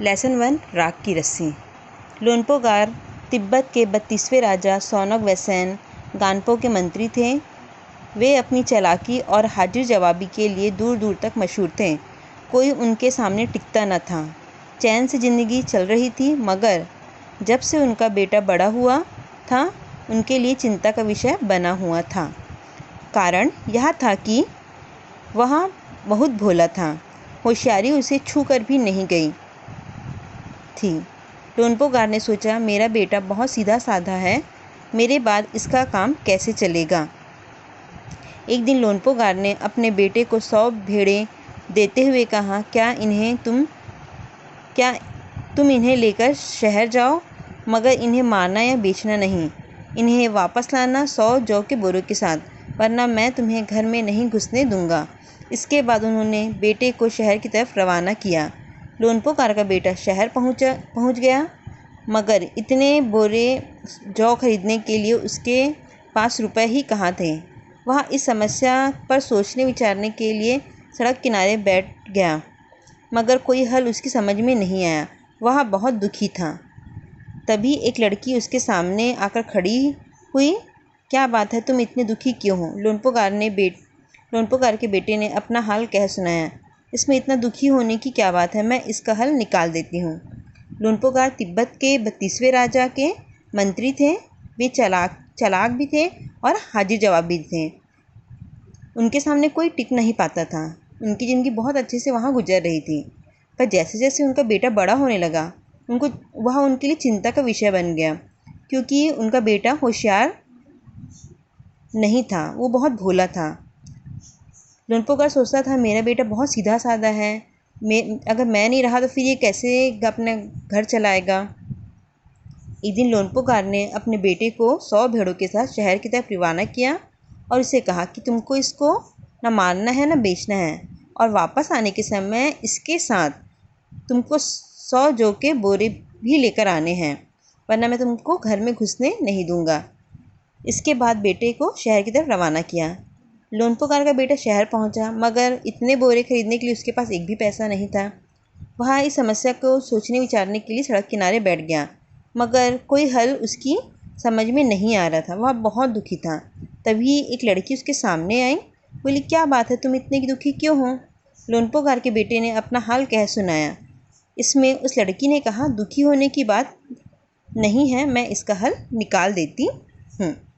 Lesson 1 राग की रस्सी। लोनपोगार तिब्बत के 32वें राजा सोनोग वेसन गानपो के मंत्री थे। वे अपनी चालाकी और हाजिर जवाबी के लिए दूर दूर तक मशहूर थे। कोई उनके सामने टिकता न था। चैन से ज़िंदगी चल रही थी, मगर जब से उनका बेटा बड़ा हुआ था उनके लिए चिंता का विषय बना हुआ था। कारण यह था कि वह बहुत भोला था। होशियारी उसे छू कर भी नहीं गई थी। लोनपोगार ने सोचा, मेरा बेटा बहुत सीधा साधा है, मेरे बाद इसका काम कैसे चलेगा। एक दिन लोनपोगार ने अपने बेटे को 100 भेड़ें देते हुए कहा, क्या तुम इन्हें लेकर शहर जाओ, मगर इन्हें मारना या बेचना नहीं। इन्हें वापस लाना 100 जौ के बोरों के साथ, वरना मैं तुम्हें घर में नहीं घुसने दूंगा। इसके बाद उन्होंने बेटे को शहर की तरफ रवाना किया। लोनपोगार का बेटा शहर पहुंच गया, मगर इतने बोरे जौ खरीदने के लिए उसके पास रुपए ही कहाँ थे। वह इस समस्या पर सोचने विचारने के लिए सड़क किनारे बैठ गया, मगर कोई हल उसकी समझ में नहीं आया। वह बहुत दुखी था। तभी एक लड़की उसके सामने आकर खड़ी हुई। क्या बात है, तुम इतने दुखी क्यों हो? लोनपोगार के बेटे ने अपना हाल कह सुनाया। इसमें इतना दुखी होने की क्या बात है, मैं इसका हल निकाल देती हूँ। लोनपोगार तिब्बत के 32वें राजा के मंत्री थे। वे चालाक भी थे और हाजिर जवाब भी थे। उनके सामने कोई टिक नहीं पाता था। उनकी ज़िंदगी बहुत अच्छे से वहाँ गुजर रही थी, पर जैसे जैसे उनका बेटा बड़ा होने लगा वह उनके लिए चिंता का विषय बन गया, क्योंकि उनका बेटा होशियार नहीं था, वो बहुत भोला था। लोनपोगार सोचता था, मेरा बेटा बहुत सीधा साधा है, अगर मैं नहीं रहा तो फिर ये कैसे अपना घर चलाएगा। एक दिन लोनपोगार ने अपने बेटे को 100 भेड़ों के साथ शहर की तरफ रवाना किया और उसे कहा कि तुमको इसको न मारना है न बेचना है, और वापस आने के समय इसके साथ तुमको 100 जौ के बोरे भी लेकर आने हैं, वरना मैं तुमको घर में घुसने नहीं दूंगा। इसके बाद बेटे को शहर की तरफ रवाना किया। लोनपोगार का बेटा शहर पहुंचा, मगर इतने बोरे खरीदने के लिए उसके पास एक भी पैसा नहीं था। वह इस समस्या को सोचने विचारने के लिए सड़क किनारे बैठ गया, मगर कोई हल उसकी समझ में नहीं आ रहा था। वह बहुत दुखी था। तभी एक लड़की उसके सामने आई। बोली, क्या बात है, तुम इतने दुखी क्यों हो? लोनपोगार के बेटे ने अपना हाल कह सुनाया। इसमें उस लड़की ने कहा, दुखी होने की बात नहीं है, मैं इसका हल निकाल देती हूँ।